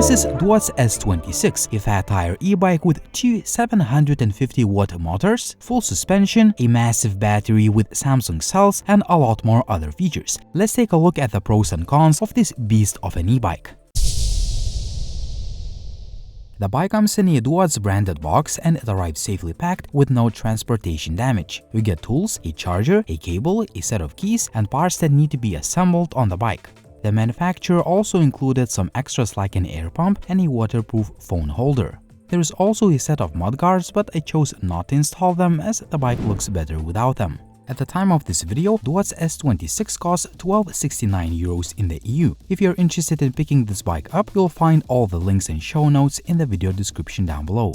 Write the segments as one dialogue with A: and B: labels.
A: This is Duotts S26, a fat tire e-bike with two 750-watt motors, full suspension, a massive battery with Samsung cells, and a lot more other features. Let's take a look at the pros and cons of this beast of an e-bike. The bike comes in a Duotts branded box and it arrives safely packed with no transportation damage. You get tools, a charger, a cable, a set of keys, and parts that need to be assembled on the bike. The manufacturer also included some extras like an air pump and a waterproof phone holder. There is also a set of mudguards, but I chose not to install them as the bike looks better without them. At the time of this video, Duotts S26 costs €12.69 in the EU. If you're interested in picking this bike up, you'll find all the links and show notes in the video description down below.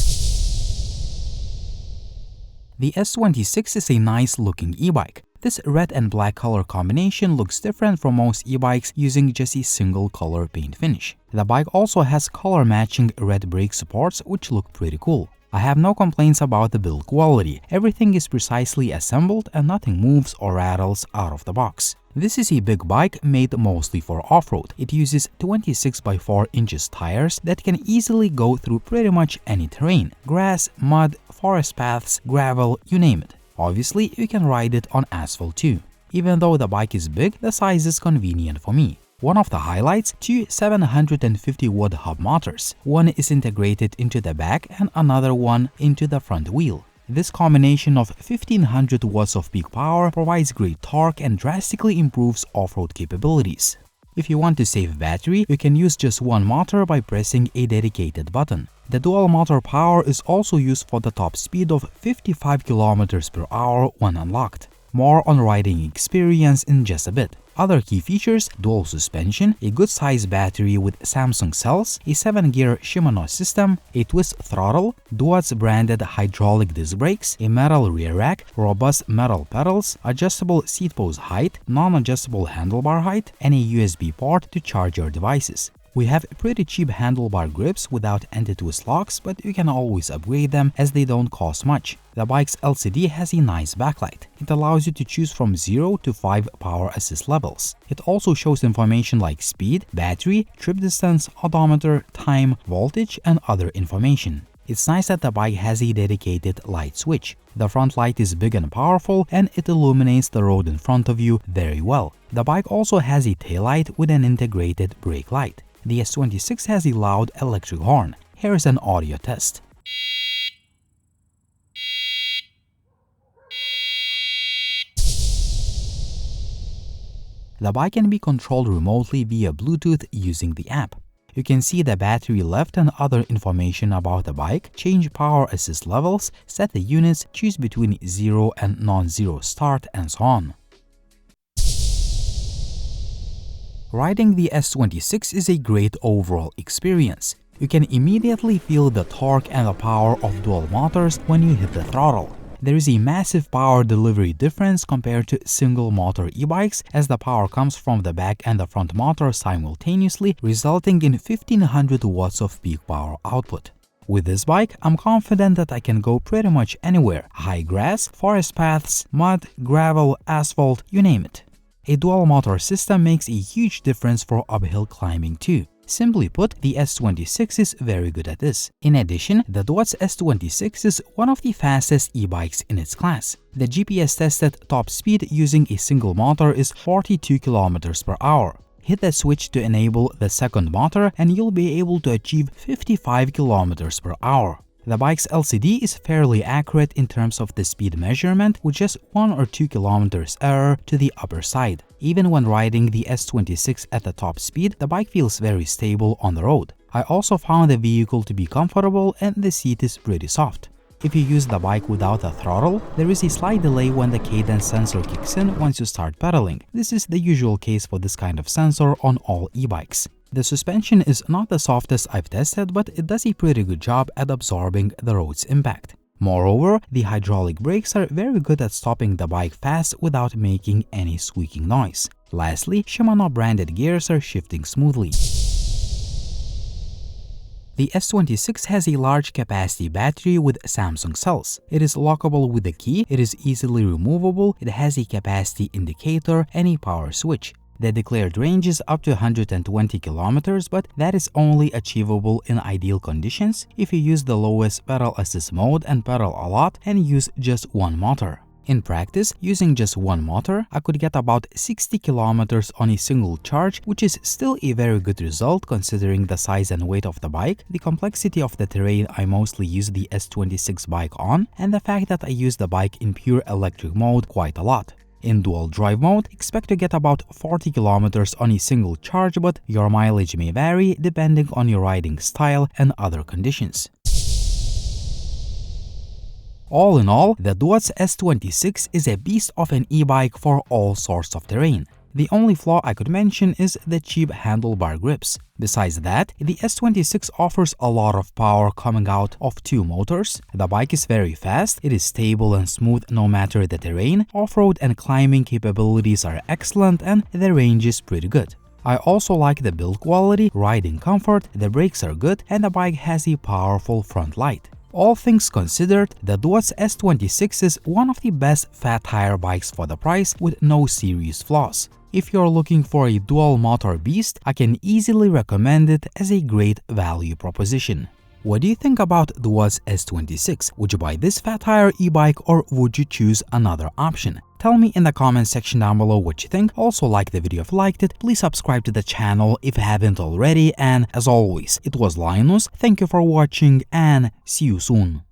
A: The S26 is a nice looking e-bike. This red and black color combination looks different from most e-bikes using just a single color paint finish. The bike also has color matching red brake supports which look pretty cool. I have no complaints about the build quality. Everything is precisely assembled and nothing moves or rattles out of the box. This is a big bike made mostly for off-road. It uses 26 by 4 inches tires that can easily go through pretty much any terrain: grass, mud, forest paths, gravel, you name it. Obviously, you can ride it on asphalt too. Even though the bike is big, the size is convenient for me. One of the highlights, two 750-watt hub motors. One is integrated into the back and another one into the front wheel. This combination of 1500 watts of peak power provides great torque and drastically improves off-road capabilities. If you want to save battery, you can use just one motor by pressing a dedicated button. The dual motor power is also used for the top speed of 55 km/h when unlocked. More on riding experience in just a bit. Other key features: dual suspension, a good size battery with Samsung cells, a 7-gear Shimano system, a twist throttle, Duotts branded hydraulic disc brakes, a metal rear rack, robust metal pedals, adjustable seat post height, non-adjustable handlebar height, and a USB port to charge your devices. We have pretty cheap handlebar grips without anti-twist locks, but you can always upgrade them as they don't cost much. The bike's LCD has a nice backlight. It allows you to choose from 0 to 5 power assist levels. It also shows information like speed, battery, trip distance, odometer, time, voltage, and other information. It's nice that the bike has a dedicated light switch. The front light is big and powerful, and it illuminates the road in front of you very well. The bike also has a taillight with an integrated brake light. The S26 has a loud electric horn. Here is an audio test. The bike can be controlled remotely via Bluetooth using the app. You can see the battery left and other information about the bike, change power assist levels, set the units, choose between 0 and non-zero start, and so on. Riding the S26 is a great overall experience. You can immediately feel the torque and the power of dual motors when you hit the throttle. There is a massive power delivery difference compared to single motor e-bikes, as the power comes from the back and the front motor simultaneously, resulting in 1500 watts of peak power output. With this bike, I'm confident that I can go pretty much anywhere: high grass, forest paths, mud, gravel, asphalt, you name it. A dual motor system makes a huge difference for uphill climbing too. Simply put, the S26 is very good at this. In addition, the Duotts S26 is one of the fastest e-bikes in its class. The GPS-tested top speed using a single motor is 42 km/h. Hit the switch to enable the second motor and you'll be able to achieve 55 km/h. The bike's LCD is fairly accurate in terms of the speed measurement, with just 1 or 2 kilometers error to the upper side. Even when riding the S26 at the top speed, the bike feels very stable on the road. I also found the vehicle to be comfortable and the seat is pretty soft. If you use the bike without a throttle, there is a slight delay when the cadence sensor kicks in once you start pedaling. This is the usual case for this kind of sensor on all e-bikes. The suspension is not the softest I've tested, but it does a pretty good job at absorbing the road's impact. Moreover, the hydraulic brakes are very good at stopping the bike fast without making any squeaking noise. Lastly, Shimano branded gears are shifting smoothly. The S26 has a large capacity battery with Samsung cells. It is lockable with a key, it is easily removable, it has a capacity indicator and a power switch. The declared range is up to 120 kilometers, but that is only achievable in ideal conditions if you use the lowest pedal assist mode and pedal a lot and use just one motor. In practice, using just one motor, I could get about 60 kilometers on a single charge, which is still a very good result considering the size and weight of the bike, the complexity of the terrain I mostly use the S26 bike on, and the fact that I use the bike in pure electric mode quite a lot. In dual drive mode, expect to get about 40 kilometers on a single charge, but your mileage may vary depending on your riding style and other conditions. All in all, the Duotts S26 is a beast of an e-bike for all sorts of terrain. The only flaw I could mention is the cheap handlebar grips. Besides that, the S26 offers a lot of power coming out of two motors. The bike is very fast, it is stable and smooth no matter the terrain, off-road and climbing capabilities are excellent, and the range is pretty good. I also like the build quality, riding comfort, the brakes are good, and the bike has a powerful front light. All things considered, the Duotts S26 is one of the best fat tire bikes for the price with no serious flaws. If you're looking for a dual motor beast, I can easily recommend it as a great value proposition. What do you think about the Duotts S26? Would you buy this fat tire e-bike or would you choose another option? Tell me in the comment section down below what you think. Also like the video if you liked it, please subscribe to the channel if you haven't already, and as always, it was Linus, thank you for watching and see you soon.